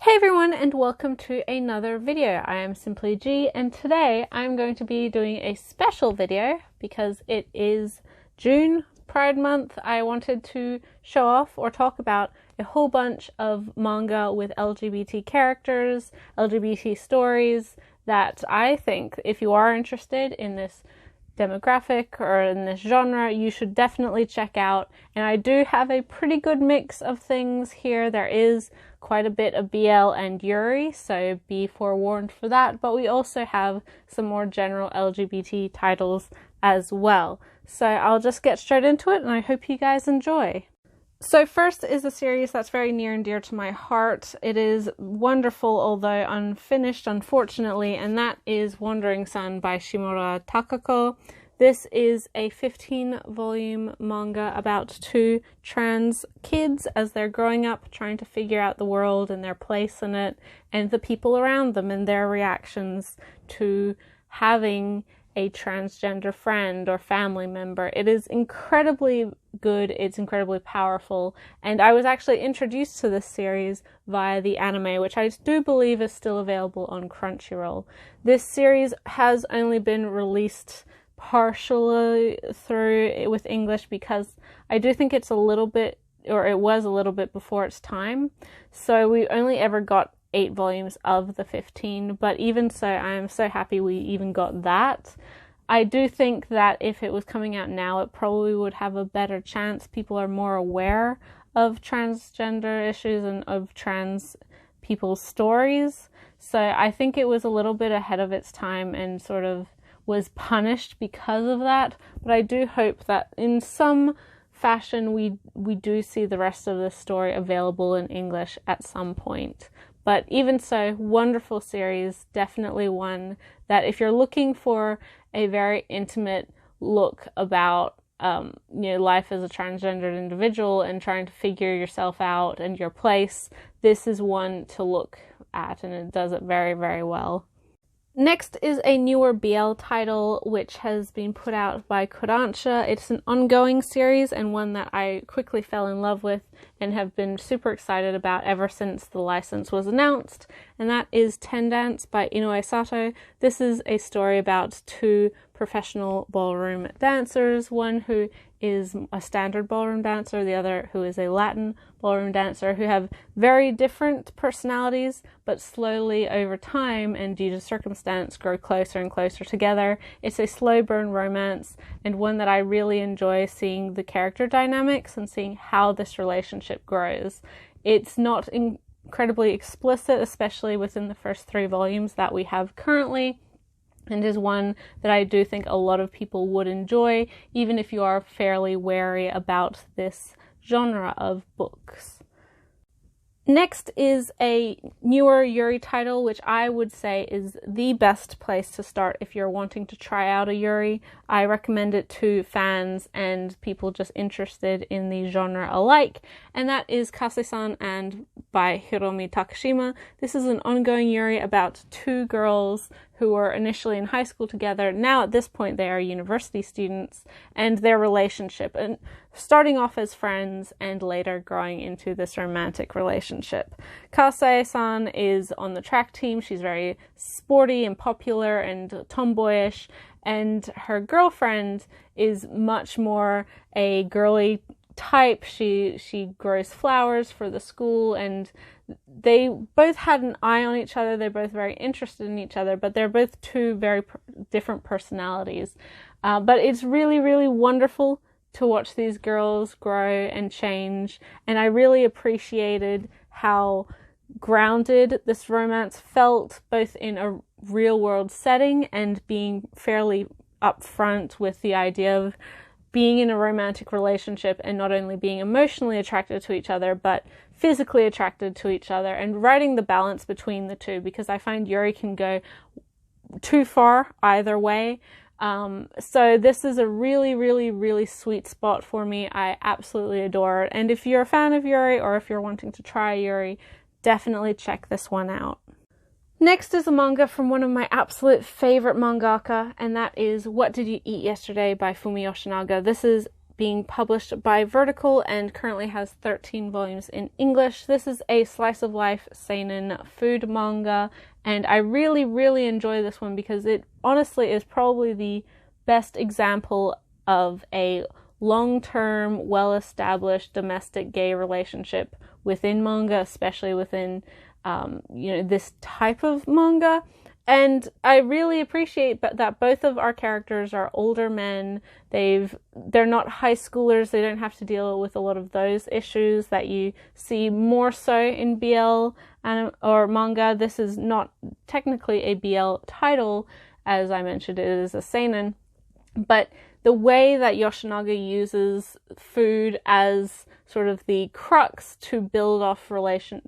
Hey everyone, and welcome to another video. I am Simply G, and today I'm going to be doing a special video because it is June, Pride Month. I wanted to show off or talk about a whole bunch of manga with LGBT characters, LGBT stories that I think, if you are interested in this demographic or in this genre, you should definitely check out. And I do have a pretty good mix of things here. There is quite a bit of BL and Yuri, so be forewarned for that, but we also have some more general LGBT titles as well. So I'll just get straight into it, and I hope you guys enjoy. So first is a series that's very near and dear to my heart. It is wonderful, although unfinished, unfortunately, and that is Wandering Sun by Shimura Takako. This is a 15-volume manga about two trans kids as they're growing up, trying to figure out the world and their place in it, and the people around them and their reactions to having a transgender friend or family member. It is incredibly good, it's incredibly powerful, and I was actually introduced to this series via the anime, which I do believe is still available on Crunchyroll. This series has only been released partially through with English because I do think it's a little bit, or it was a little bit before its time, so we only ever got 8 volumes of the 15, but even so, I am so happy we even got that. I do think that if it was coming out now, it probably would have a better chance. People are more aware of transgender issues and of trans people's stories, so I think it was a little bit ahead of its time and sort of was punished because of that, but I do hope that in some fashion we do see the rest of the story available in English at some point. But even so, wonderful series, definitely one that if you're looking for a very intimate look about life as a transgendered individual and trying to figure yourself out and your place, this is one to look at, and it does it very, very well. Next is a newer BL title which has been put out by Kodansha. It's an ongoing series and one that I quickly fell in love with and have been super excited about ever since the license was announced, and that is Ten Dance by Inoue Sato. This is a story about two professional ballroom dancers, one who is a standard ballroom dancer, the other who is a Latin ballroom dancer, who have very different personalities, but slowly over time and due to circumstance grow closer and closer together. It's a slow burn romance, and one that I really enjoy seeing the character dynamics and seeing how this relationship grows. It's not incredibly explicit, especially within the first 3 volumes that we have currently, and is one that I do think a lot of people would enjoy, even if you are fairly wary about this genre of books. Next is a newer Yuri title, which I would say is the best place to start if you're wanting to try out a Yuri. I recommend it to fans and people just interested in the genre alike, and that is Kase-san and by Hiromi Takashima. This is an ongoing Yuri about 2 girls who were initially in high school together. Now at this point they are university students, and their relationship, and starting off as friends and later growing into this romantic relationship. Kase-san is on the track team. She's very sporty and popular and tomboyish, and her girlfriend is much more a girly type. She grows flowers for the school, and they both had an eye on each other. They're both very interested in each other, but they're both two very different personalities. But it's really, really wonderful to watch these girls grow and change, and I really appreciated how grounded this romance felt, both in a real world setting and being fairly upfront with the idea of being in a romantic relationship and not only being emotionally attracted to each other, but physically attracted to each other, and writing the balance between the two, because I find Yuri can go too far either way. So this is a really, really, really sweet spot for me. I absolutely adore it. And if you're a fan of Yuri, or if you're wanting to try Yuri, definitely check this one out. Next is a manga from one of my absolute favorite mangaka, and that is What Did You Eat Yesterday by Fumi Yoshinaga. This is being published by Vertical and currently has 13 volumes in English. This is a slice of life seinen food manga, and I really enjoy this one because it honestly is probably the best example of a long-term, well-established domestic gay relationship within manga, especially within this type of manga. And I really appreciate that both of our characters are older men. They're not high schoolers. They don't have to deal with a lot of those issues that you see more so in BL or manga. This is not technically a BL title, as I mentioned, it is a seinen. But the way that Yoshinaga uses food as sort of the crux to build off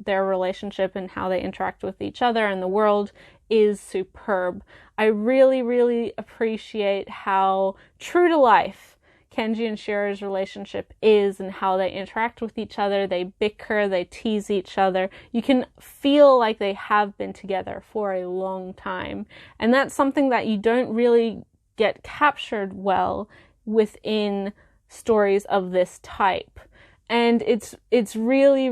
their relationship and how they interact with each other and the world is superb. I really appreciate how true to life Kenji and Shiro's relationship is and how they interact with each other. They bicker, they tease each other. You can feel like they have been together for a long time. And that's something that you don't really get captured well within stories of this type. And it's really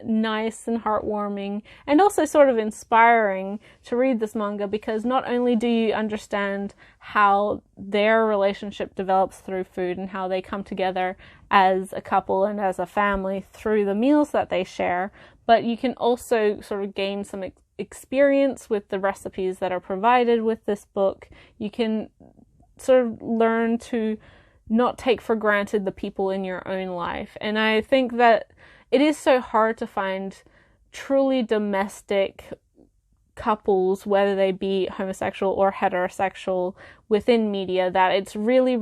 nice and heartwarming and also sort of inspiring to read this manga, because not only do you understand how their relationship develops through food and how they come together as a couple and as a family through the meals that they share, but you can also sort of gain some experience with the recipes that are provided with this book. You can sort of learn to not take for granted the people in your own life. And I think that it is so hard to find truly domestic couples, whether they be homosexual or heterosexual, within media, that it's really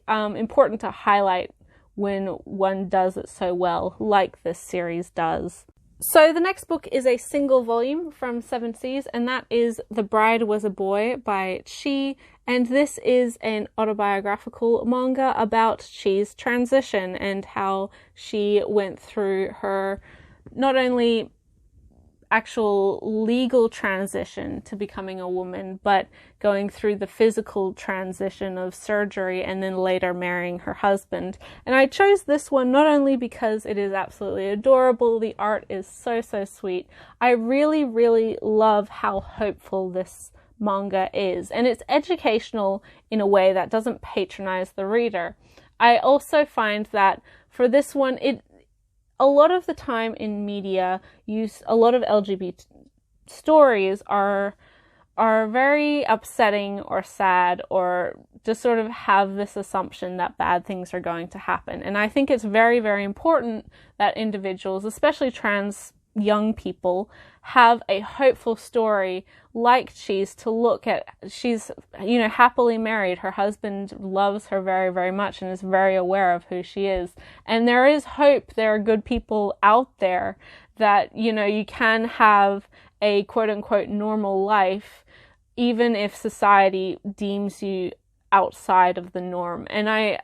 important to highlight when one does it so well, like this series does. So the next book is a single volume from Seven Seas, and that is The Bride Was a Boy by Chi, and this is an autobiographical manga about Chi's transition and how she went through her not only actual legal transition to becoming a woman, but going through the physical transition of surgery and then later marrying her husband. And I chose this one not only because it is absolutely adorable, the art is so sweet. I really love how hopeful this manga is, and it's educational in a way that doesn't patronize the reader. I also find that for this one, a lot of the time in media, a lot of LGBT stories are very upsetting or sad, or just sort of have this assumption that bad things are going to happen. And I think it's very important that individuals, especially trans young people, have a hopeful story like Chi's to look at. She's, happily married. Her husband loves her very much and is very aware of who she is. And there is hope. There are good people out there that, you can have a quote-unquote normal life, even if society deems you outside of the norm. And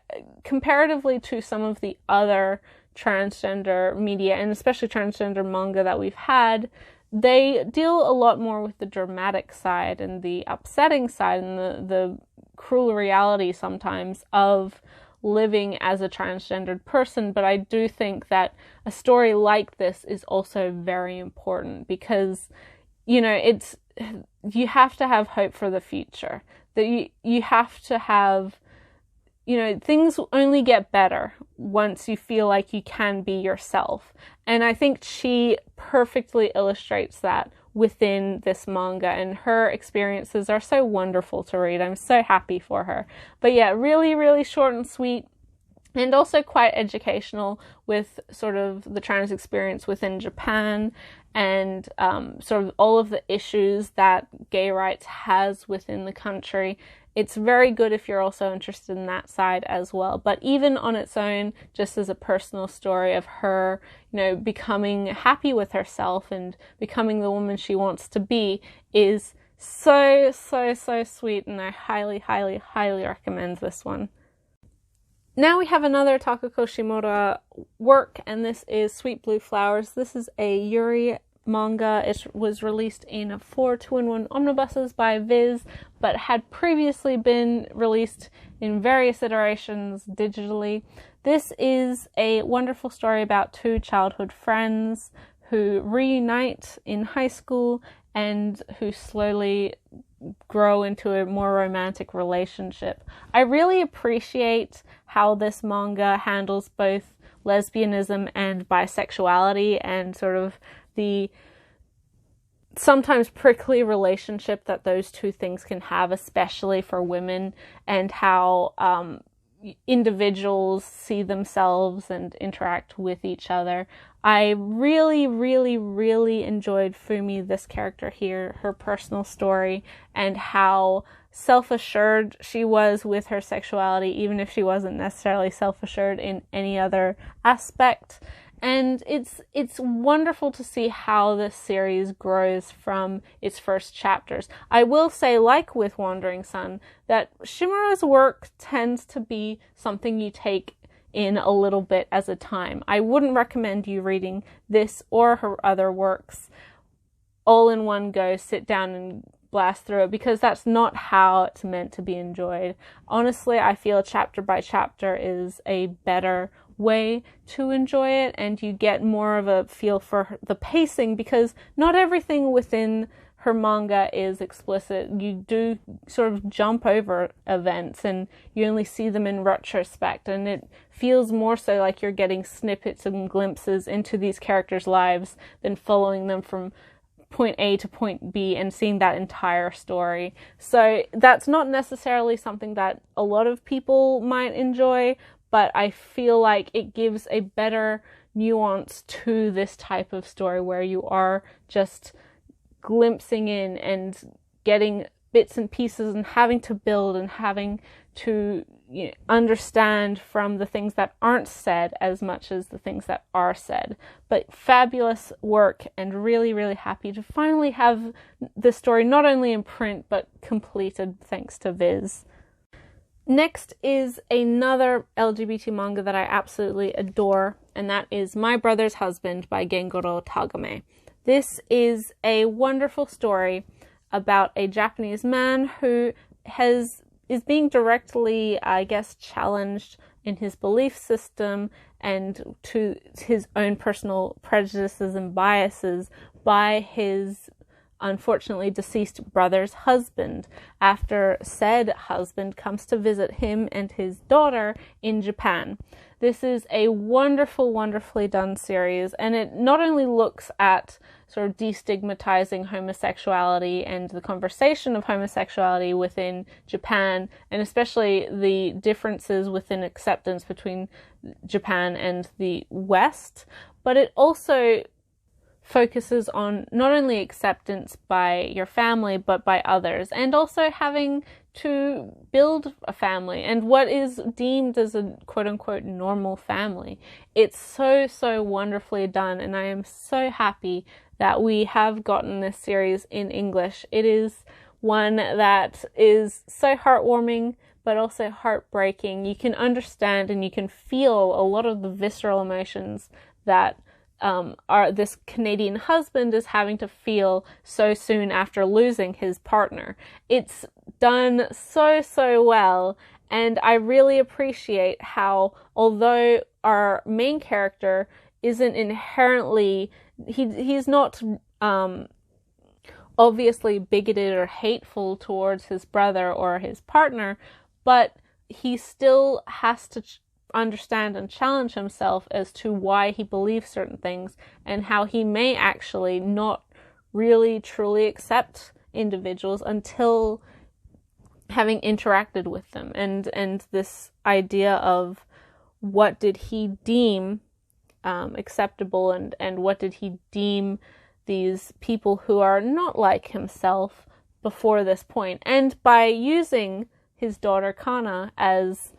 comparatively to some of the other transgender media, and especially transgender manga that we've had, they deal a lot more with the dramatic side and the upsetting side and the cruel reality sometimes of living as a transgendered person. But I do think that a story like this is also very important, because you have to have hope for the future, that you have to have, things only get better once you feel like you can be yourself. And I think she perfectly illustrates that within this manga, and her experiences are so wonderful to read. I'm so happy for her. But yeah, really short and sweet, and also quite educational with sort of the trans experience within Japan and sort of all of the issues that gay rights has within the country. It's very good if you're also interested in that side as well. But even on its own, just as a personal story of her, becoming happy with herself and becoming the woman she wants to be, is so sweet, and I highly recommend this one. Now we have another Takako Shimura work, and this is Sweet Blue Flowers. This is a Yuri manga. It was released in 4 2-in-1 omnibuses by Viz, but had previously been released in various iterations digitally. This is a wonderful story about 2 childhood friends who reunite in high school and who slowly grow into a more romantic relationship. I really appreciate how this manga handles both lesbianism and bisexuality and sort of the sometimes prickly relationship that those two things can have, especially for women, and how individuals see themselves and interact with each other. I really, really, really enjoyed Fumi, this character here, her personal story, and how self-assured she was with her sexuality, even if she wasn't necessarily self-assured in any other aspect. And it's wonderful to see how this series grows from its first chapters. I will say, like with Wandering Sun, that Shimura's work tends to be something you take in a little bit as a time. I wouldn't recommend you reading this or her other works all in one go, sit down and blast through it, because that's not how it's meant to be enjoyed. Honestly, I feel chapter by chapter is a better way to enjoy it, and you get more of a feel for the pacing, because not everything within her manga is explicit. You do sort of jump over events and you only see them in retrospect, and it feels more so like you're getting snippets and glimpses into these characters' lives than following them from point A to point B and seeing that entire story. So that's not necessarily something that a lot of people might enjoy, but I feel like it gives a better nuance to this type of story where you are just glimpsing in and getting bits and pieces and having to build and having to understand from the things that aren't said as much as the things that are said. But fabulous work, and really, really happy to finally have this story not only in print but completed thanks to Viz. Next is another LGBT manga that I absolutely adore, and that is My Brother's Husband by Gengoro Tagame. This is a wonderful story about a Japanese man who is being directly, I guess, challenged in his belief system and to his own personal prejudices and biases by his unfortunately deceased brother's husband, after said husband comes to visit him and his daughter in Japan. This is a wonderful, wonderfully done series, and it not only looks at sort of destigmatizing homosexuality and the conversation of homosexuality within Japan, and especially the differences within acceptance between Japan and the West, but it also focuses on not only acceptance by your family but by others, and also having to build a family and what is deemed as a quote-unquote normal family. It's so wonderfully done, and I am so happy that we have gotten this series in English. It is one that is so heartwarming but also heartbreaking. You can understand and you can feel a lot of the visceral emotions that this Canadian husband is having to feel so soon after losing his partner. It's done so well, and I really appreciate how, although our main character isn't inherently, he's not obviously bigoted or hateful towards his brother or his partner, but he still has to understand and challenge himself as to why he believes certain things, and how he may actually not really truly accept individuals until having interacted with them, and this idea of what did he deem acceptable, and what did he deem these people who are not like himself before this point. And by using his daughter Kana as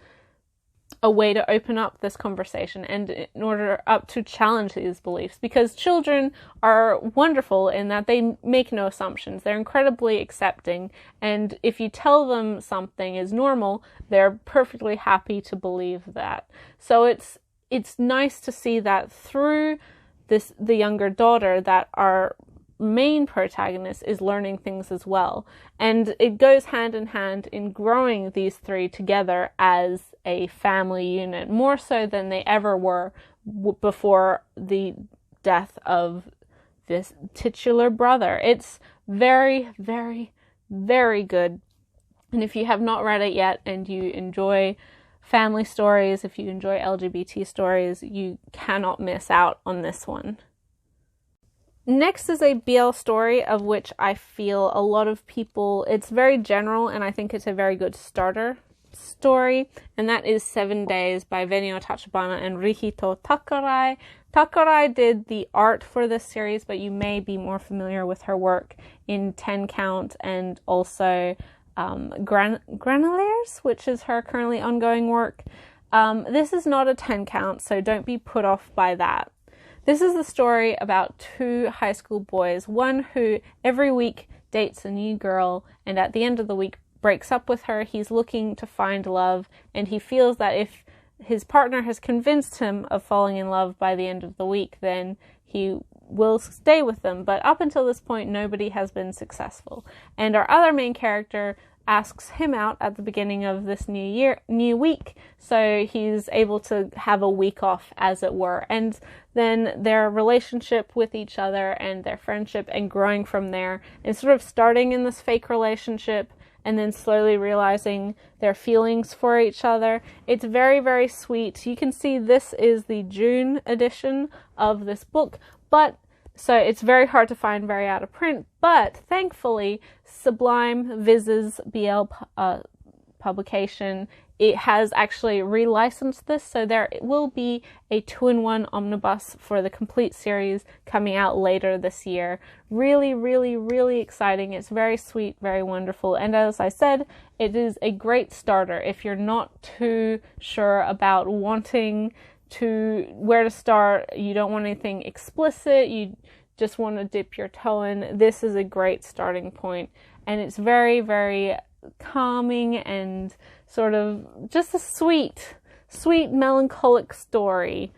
a way to open up this conversation and in order to challenge these beliefs, because children are wonderful in that they make no assumptions. They're incredibly accepting, and if you tell them something is normal, they're perfectly happy to believe that. So it's nice to see that through the younger daughter, that our main protagonist is learning things as well. And it goes hand in hand in growing these three together as a family unit, more so than they ever were before the death of this titular brother. It's very, very, very good. And if you have not read it yet and you enjoy family stories, if you enjoy LGBT stories, you cannot miss out on this one. Next is a BL story of which I feel a lot of people, it's very general and I think it's a very good starter story, and that is 7 Days by Venio Tachibana and Rihito Takarai. Takarai did the art for this series, but you may be more familiar with her work in 10 Count and also Granulaires, which is her currently ongoing work. This is not a 10 Count, so don't be put off by that. This is the story about two high school boys, one who every week dates a new girl and at the end of the week breaks up with her. He's looking to find love, and he feels that if his partner has convinced him of falling in love by the end of the week, then he will stay with them. But up until this point, nobody has been successful. And our other main character asks him out at the beginning of this new week, so he's able to have a week off, as it were. And then their relationship with each other and their friendship and growing from there, and sort of starting in this fake relationship and then slowly realizing their feelings for each other. It's very, very sweet. You can see this is the June edition of this book, but so it's very hard to find, very out of print, but thankfully Sublime Viz's BL publication, it has actually relicensed this, so there will be a 2-in-1 omnibus for the complete series coming out later this year. Really, really, really exciting. It's very sweet, very wonderful, and as I said, it is a great starter if you're not too sure about wanting to where to start. You don't want anything explicit, you just want to dip your toe in. This is a great starting point, and it's very, very calming and sort of just a sweet melancholic story.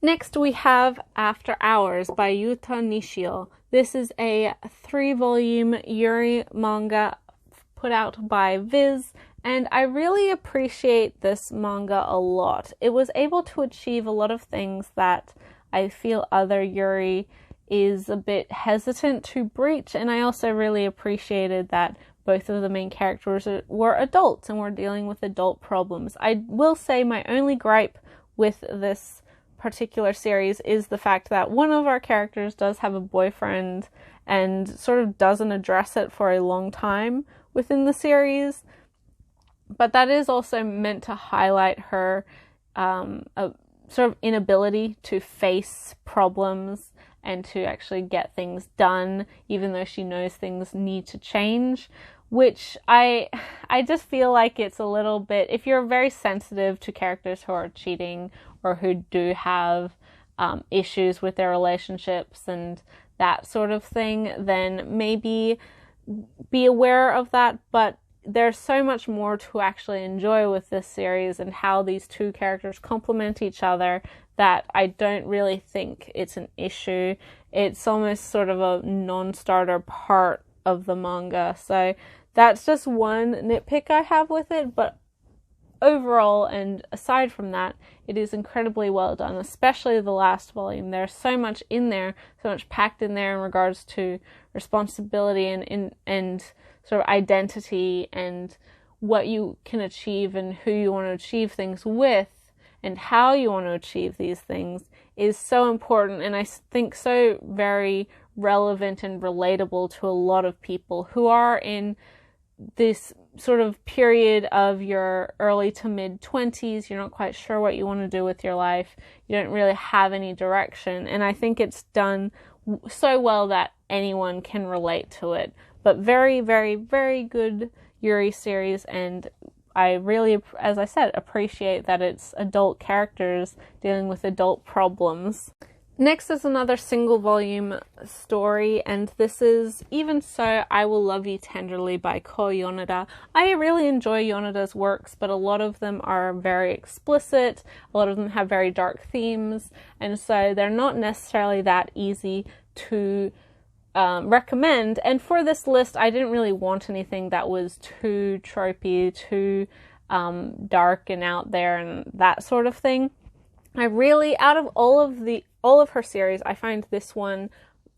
Next we have After Hours by Yuta Nishio. This is a 3-volume Yuri manga put out by Viz, and I really appreciate this manga a lot. It was able to achieve a lot of things that I feel other Yuri is a bit hesitant to breach, and I also really appreciated that both of the main characters were adults and were dealing with adult problems. I will say my only gripe with this particular series is the fact that one of our characters does have a boyfriend and sort of doesn't address it for a long time within the series, but that is also meant to highlight her sort of inability to face problems and to actually get things done, even though she knows things need to change, which I just feel like it's a little bit, if you're very sensitive to characters who are cheating or who do have issues with their relationships and that sort of thing, then maybe be aware of that. But there's so much more to actually enjoy with this series and how these two characters complement each other that I don't really think it's an issue. It's almost sort of a non-starter part of the manga. So that's just one nitpick I have with it, but overall, and aside from that, it is incredibly well done, especially the last volume. There's so much in there, so much packed in there in regards to responsibility and sort of identity and what you can achieve and who you want to achieve things with and how you want to achieve these things is so important, and I think so very relevant and relatable to a lot of people who are in this sort of period of your early to mid 20s. You're not quite sure what you want to do with your life. You don't really have any direction, and I think it's done so well that anyone can relate to it. But very, very, very good Yuri series, and I really, as I said, appreciate that it's adult characters dealing with adult problems. Next is another single volume story, and this is Even So, I Will Love You Tenderly by Ko Yoneda. I really enjoy Yoneda's works, but a lot of them are very explicit, a lot of them have very dark themes, and so they're not necessarily that easy to recommend. And for this list, I didn't really want anything that was too tropey, too dark and out there and that sort of thing. I really, out of all of her series, I find this one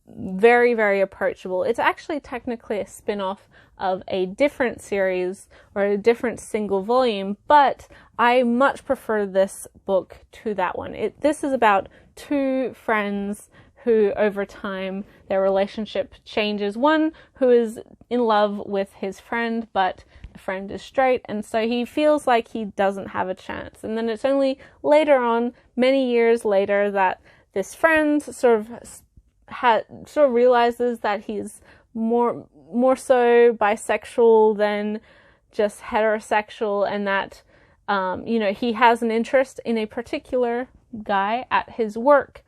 very, very approachable. It's actually technically a spin-off of a different series or a different single volume, but I much prefer this book to that one. This is about two friends who, over time, their relationship changes. One who is in love with his friend, but the friend is straight, and so he feels like he doesn't have a chance. And then it's only later on, many years later, that this friend sort of realizes that he's more so bisexual than just heterosexual, and that he has an interest in a particular guy at his work.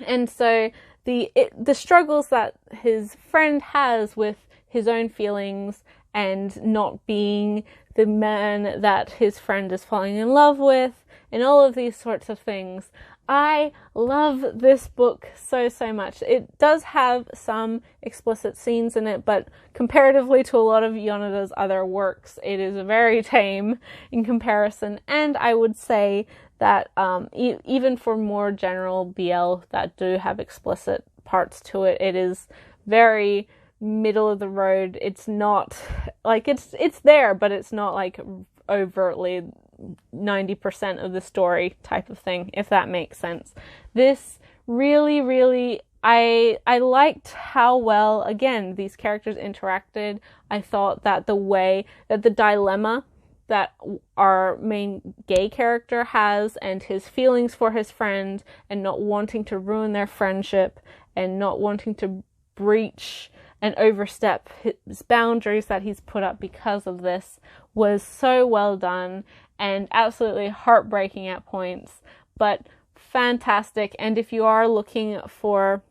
And so the struggles that his friend has with his own feelings and not being the man that his friend is falling in love with, and all of these sorts of things. I love this book so, so much. It does have some explicit scenes in it, but comparatively to a lot of Yoneda's other works, it is very tame in comparison. And I would say that even for more general BL that do have explicit parts to it, it is very middle of the road. It's not like it's there, but it's not like overtly 90% of the story type of thing, if that makes sense. This really, really, I liked how well, again, these characters interacted. I thought that the way that the dilemma that our main gay character has, and his feelings for his friend, and not wanting to ruin their friendship, and not wanting to breach and overstep his boundaries that he's put up because of this, was so well done and absolutely heartbreaking at points, but fantastic. And if you are looking for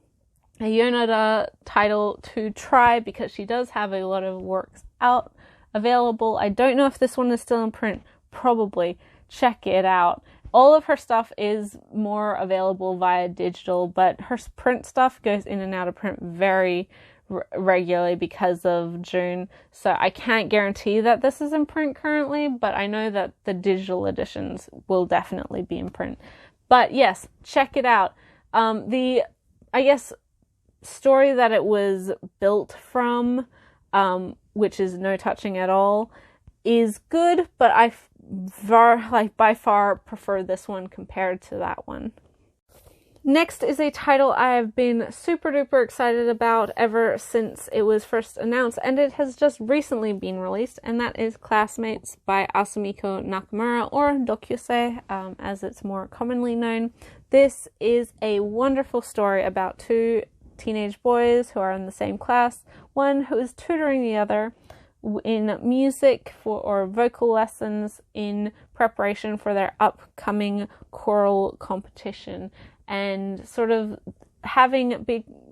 a Yoneda title to try, because she does have a lot of works out available, I don't know if this one is still in print, probably, check it out. All of her stuff is more available via digital, but her print stuff goes in and out of print very regularly because of June, so I can't guarantee that this is in print currently, but I know that the digital editions will definitely be in print. But yes, check it out. The, I guess, story that it was built from, which is No Touching at All, is good, but I by far prefer this one compared to that one. Next is a title I've been super duper excited about ever since it was first announced, and it has just recently been released, and that is Classmates by Asumiko Nakamura, or Dokyusei, as it's more commonly known. This is a wonderful story about two teenage boys who are in the same class, one who is tutoring the other in music or vocal lessons in preparation for their upcoming choral competition, and sort of having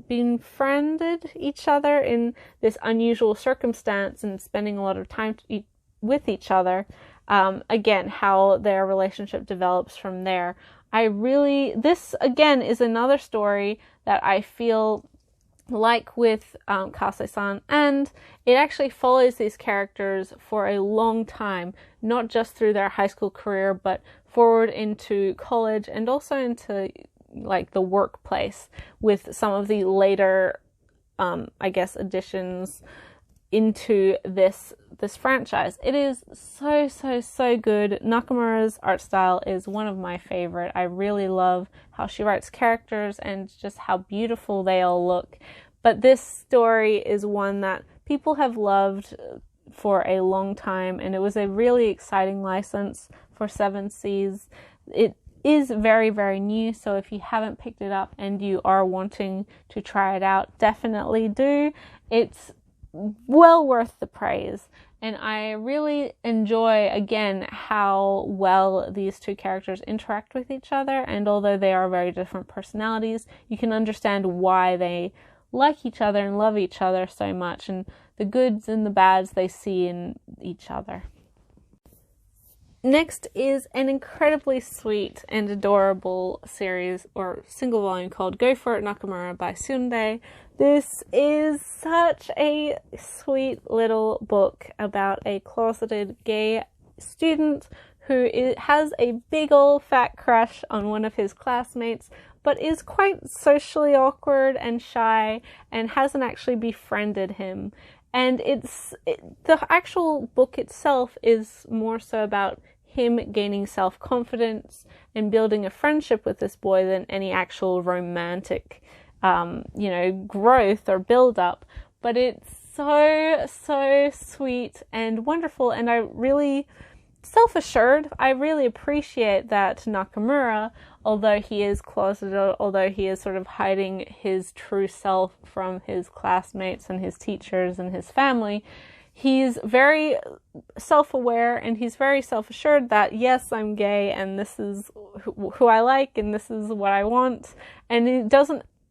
befriended each other in this unusual circumstance and spending a lot of time with each other, again, how their relationship develops from there. This again is another story that I feel like with Kase-san, and it actually follows these characters for a long time, not just through their high school career, but forward into college and also into like the workplace with some of the later I guess additions into this franchise. It is so good. Nakamura's art style is one of my favorite. I really love how she writes characters and just how beautiful they all look. But this story is one that people have loved for a long time, and it was a really exciting license for Seven Seas. It is very, very new, so if you haven't picked it up and you are wanting to try it out, definitely do. It's well worth the praise. And I really enjoy, again, how well these two characters interact with each other. And although they are very different personalities, you can understand why they like each other and love each other so much, and the goods and the bads they see in each other. Next is an incredibly sweet and adorable series or single volume called Go For It Nakamura by Sundae. This is such a sweet little book about a closeted gay student who has a big old fat crush on one of his classmates, but is quite socially awkward and shy and hasn't actually befriended him. And the actual book itself is more so about him gaining self-confidence and building a friendship with this boy than any actual romantic, growth or build-up. But it's so sweet and wonderful, and I really self-assured. I really appreciate that Nakamura, although he is closeted, although he is sort of hiding his true self from his classmates and his teachers and his family, he's very self-aware and he's very self-assured that, yes, I'm gay and this is who I like and this is what I want. And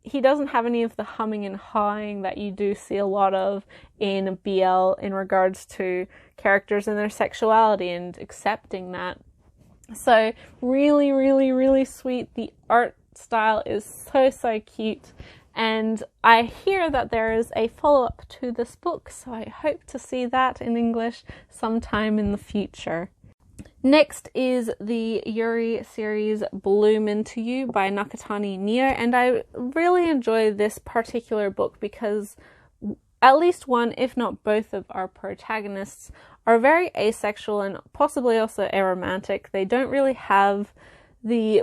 he doesn't have any of the humming and hawing that you do see a lot of in BL in regards to characters and their sexuality and accepting that. So really, really, really sweet. The art style is so cute. And I hear that there is a follow-up to this book, so I hope to see that in English sometime in the future. Next is the Yuri series Bloom Into You by Nakatani Neo, and I really enjoy this particular book because at least one, if not both, of our protagonists are very asexual and possibly also aromantic. They don't really have the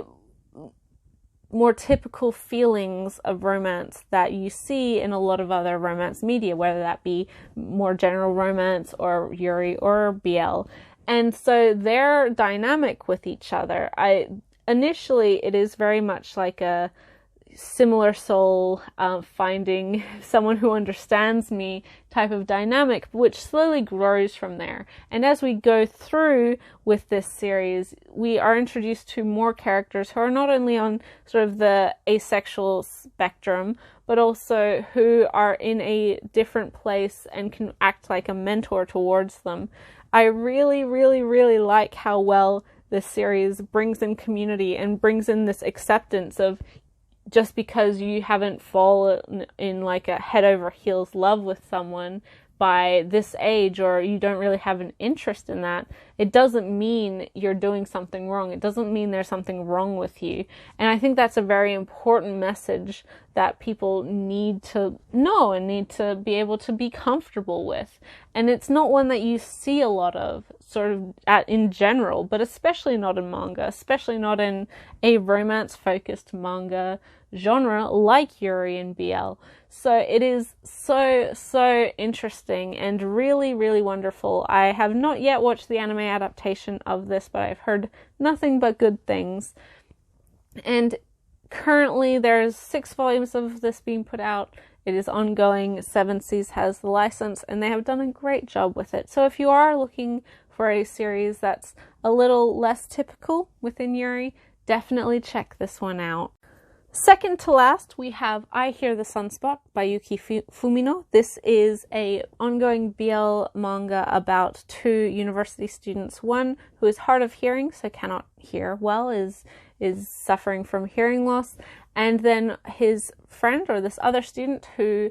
more typical feelings of romance that you see in a lot of other romance media, whether that be more general romance or Yuri or BL. And so their dynamic with each other, initially it is very much like a similar soul finding someone who understands me type of dynamic, which slowly grows from there. And as we go through with this series, we are introduced to more characters who are not only on sort of the asexual spectrum, but also who are in a different place and can act like a mentor towards them. I really, really, really like how well this series brings in community and brings in this acceptance of, just because you haven't fallen in like a head over heels love with someone by this age, or you don't really have an interest in that, it doesn't mean you're doing something wrong. It doesn't mean there's something wrong with you. And I think that's a very important message that people need to know and need to be able to be comfortable with. And it's not one that you see a lot of sort of in general, but especially not in manga, especially not in a romance-focused manga genre like Yuri and BL. So it is so interesting and really, really wonderful. I have not yet watched the anime adaptation of this, but I've heard nothing but good things. And currently there's 6 volumes of this being put out. It is ongoing. Seven Seas has the license and they have done a great job with it. So if you are looking for a series that's a little less typical within Yuri, definitely check this one out. Second to last, we have I Hear the Sunspot by Yuki Fumino. This is a ongoing BL manga about 2 university students. One who is hard of hearing, so cannot hear well, is suffering from hearing loss, and then his friend, or this other student, who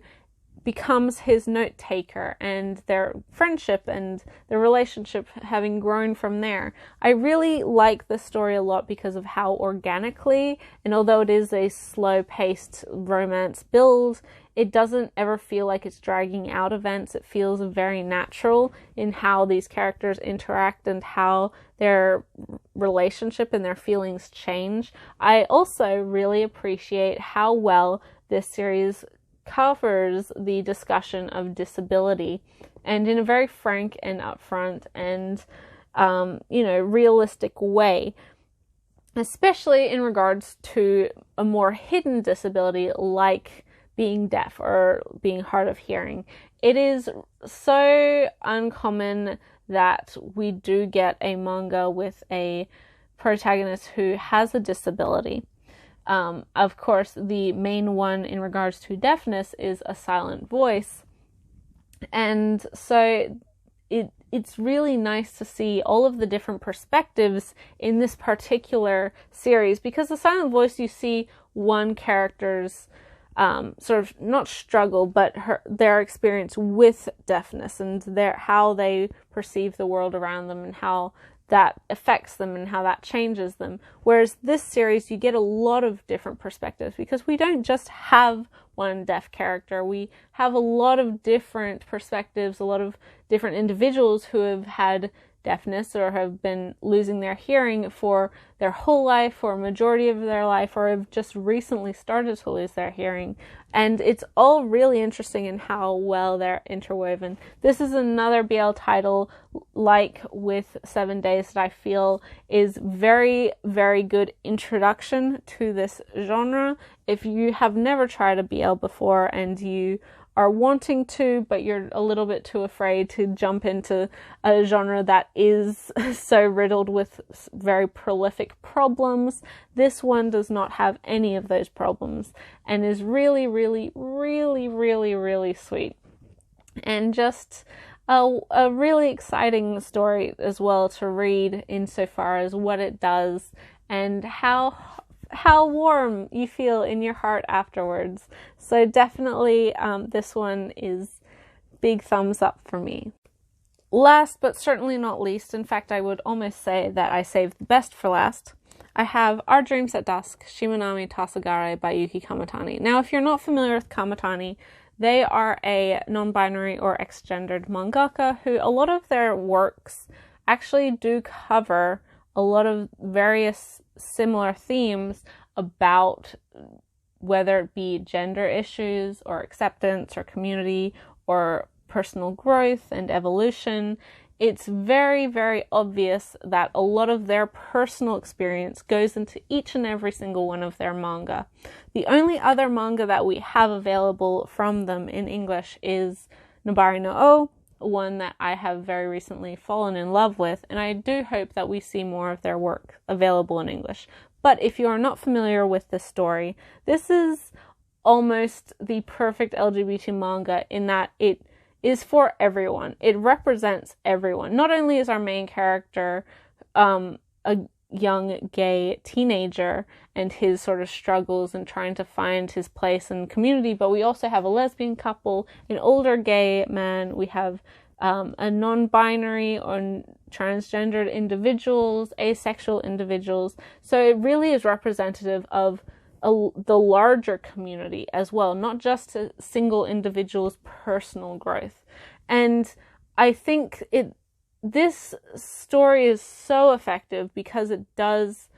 becomes his note taker, and their friendship and their relationship having grown from there. I really like this story a lot because of how organically, and although it is a slow-paced romance build, it doesn't ever feel like it's dragging out events. It feels very natural in how these characters interact and how their relationship and their feelings change. I also really appreciate how well this series covers the discussion of disability, and in a very frank and upfront and realistic way, especially in regards to a more hidden disability like being deaf or being hard of hearing. It is so uncommon that we do get a manga with a protagonist who has a disability. Of course, the main one in regards to deafness is A Silent Voice. And so it's really nice to see all of the different perspectives in this particular series, because The Silent Voice, you see one character's sort of not struggle, but their experience with deafness and how they perceive the world around them and how that affects them and how that changes them. Whereas this series, you get a lot of different perspectives, because we don't just have one deaf character. We have a lot of different perspectives, a lot of different individuals who have had deafness or have been losing their hearing for their whole life or a majority of their life, or have just recently started to lose their hearing. And it's all really interesting in how well they're interwoven. This is another BL title, like with 7 Days, that I feel is very, very good introduction to this genre. If you have never tried a BL before and you are wanting to, but you're a little bit too afraid to jump into a genre that is so riddled with very prolific problems, this one does not have any of those problems and is really, really, really, really, really sweet. And just a really exciting story as well to read, insofar as what it does and how warm you feel in your heart afterwards. So definitely this one is big thumbs up for me. Last but certainly not least, in fact I would almost say that I saved the best for last, I have Our Dreams at Dusk, Shimanami Tasagare by Yuki Kamatani. Now, if you're not familiar with Kamatani, they are a non-binary or ex-gendered mangaka who a lot of their works actually do cover a lot of various similar themes about whether it be gender issues or acceptance or community or personal growth and evolution. It's very, very obvious that a lot of their personal experience goes into each and every single one of their manga. The only other manga that we have available from them in English is Nobari no O, one that I have very recently fallen in love with, and I do hope that we see more of their work available in English. But if you are not familiar with this story, this is almost the perfect LGBT manga in that it is for everyone. It represents everyone. Not only is our main character a young gay teenager and his sort of struggles and trying to find his place in community, but we also have a lesbian couple, an older gay man, we have a non-binary or transgendered individuals, asexual individuals. So it really is representative of the larger community as well, not just a single individual's personal growth. And I think this story is so effective because it does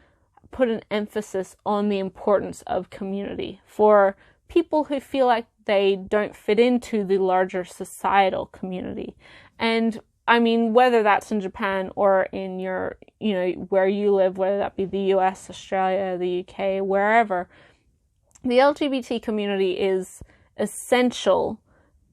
put an emphasis on the importance of community for people who feel like they don't fit into the larger societal community. And I mean, whether that's in Japan or in your, where you live, whether that be the US, Australia, the UK, wherever, the LGBT community is essential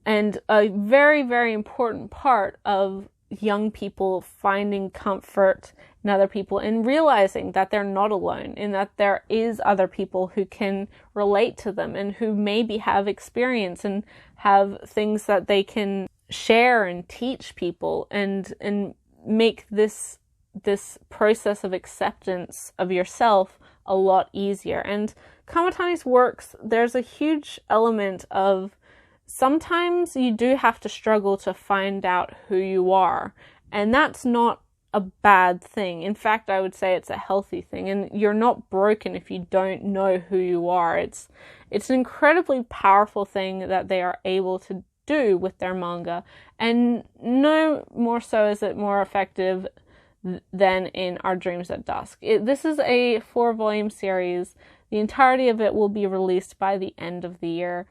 and a very, very important part of young people finding comfort in other people and realizing that they're not alone and that there is other people who can relate to them and who maybe have experience and have things that they can share and teach people and make this process of acceptance of yourself a lot easier. And Kamatani's works, there's a huge element of sometimes you do have to struggle to find out who you are, and that's not a bad thing. In fact, I would say it's a healthy thing, and you're not broken if you don't know who you are. It's an incredibly powerful thing that they are able to do with their manga, and no more so is it more effective than in Our Dreams at Dusk. This is a 4-volume series. The entirety of it will be released by the end of the year.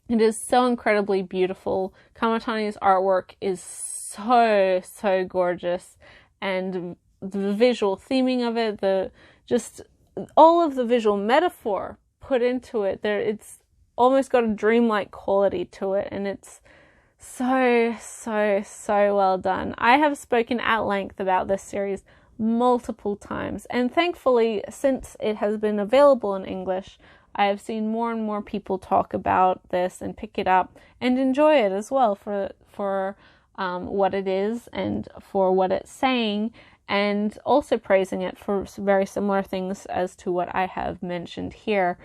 It is so incredibly beautiful. Kamatani's artwork is so, so gorgeous, and the visual theming of it, just all of the visual metaphor put into it, it's almost got a dreamlike quality to it, and it's so well done. I have spoken at length about this series multiple times, and thankfully, since it has been available in English, I have seen more and more people talk about this and pick it up and enjoy it as well for what it is and for what it's saying, and also praising it for very similar things as to what I have mentioned here.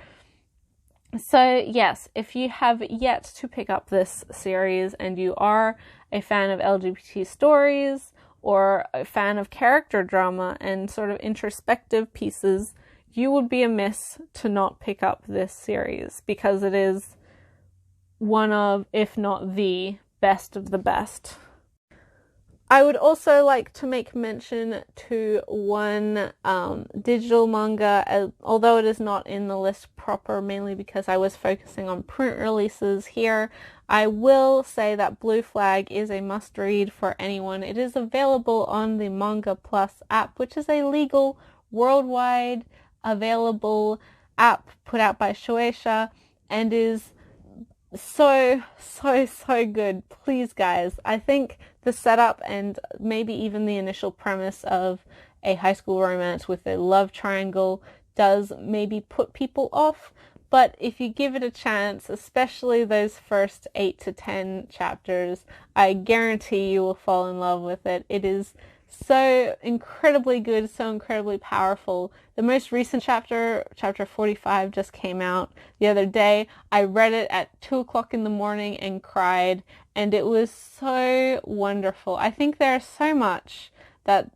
So yes, if you have yet to pick up this series and you are a fan of LGBT stories or a fan of character drama and sort of introspective pieces, you would be amiss to not pick up this series, because it is one of, if not the best of the best. I would also like to make mention to one digital manga, although it is not in the list proper, mainly because I was focusing on print releases here. I will say that Blue Flag is a must-read for anyone. It is available on the Manga Plus app, which is a legal, worldwide available app put out by Shueisha, and is so good. Please guys, I think the setup and maybe even the initial premise of a high school romance with a love triangle does maybe put people off, but if you give it a chance, especially those first 8 to 10 chapters, I guarantee you will fall in love with it. It is so incredibly good, so incredibly powerful. The most recent chapter 45, just came out the other day. I read it at 2 o'clock in the morning and cried, and it was so wonderful. I think there's so much that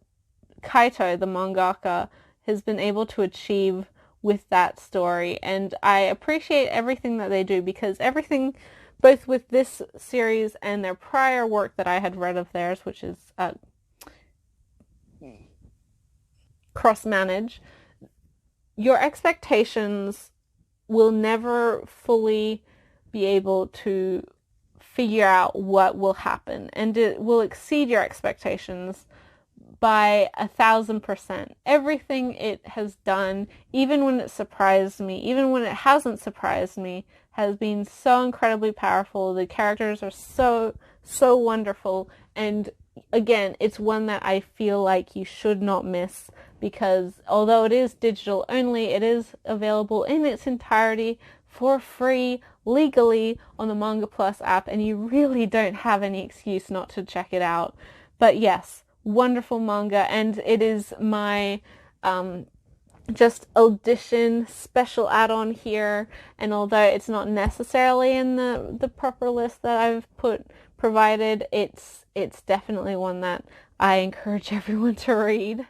Kaito, the mangaka, has been able to achieve with that story, and I appreciate everything that they do, because everything, both with this series and their prior work that I had read of theirs, which is Cross Manage, your expectations will never fully be able to figure out what will happen, and it will exceed your expectations by 1,000%. Everything it has done, even when it surprised me, even when it hasn't surprised me, has been so incredibly powerful. The characters are so wonderful, and again, it's one that I feel like you should not miss, because although it is digital only, it is available in its entirety for free, legally, on the Manga Plus app, and you really don't have any excuse not to check it out. But yes, wonderful manga, and it is my just audition special add-on here, and although it's not necessarily in the proper list that I've provided, it's definitely one that I encourage everyone to read.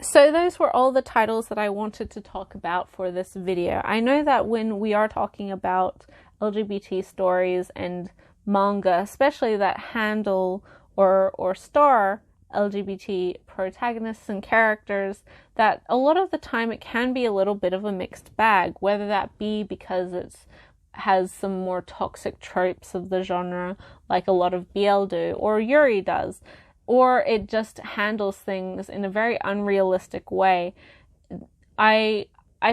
So those were all the titles that I wanted to talk about for this video. I know that when we are talking about LGBT stories and manga, especially that handle or star LGBT protagonists and characters, that a lot of the time it can be a little bit of a mixed bag, whether that be because it's has some more toxic tropes of the genre, like a lot of BL do, or Yuri does, or it just handles things in a very unrealistic way. I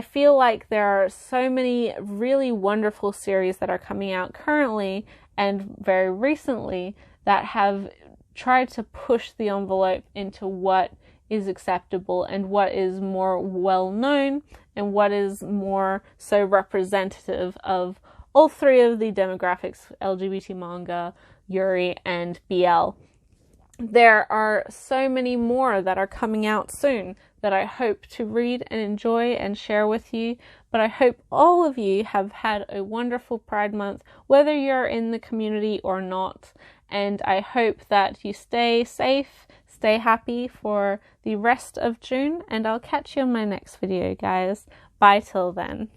feel like there are so many really wonderful series that are coming out currently and very recently that have tried to push the envelope into what is acceptable and what is more well known and what is more so representative of all three of the demographics: LGBT manga, Yuri, and BL. There are so many more that are coming out soon that I hope to read and enjoy and share with you. But I hope all of you have had a wonderful Pride Month, whether you're in the community or not. And I hope that you stay safe, stay happy for the rest of June, and I'll catch you in my next video, guys. Bye till then.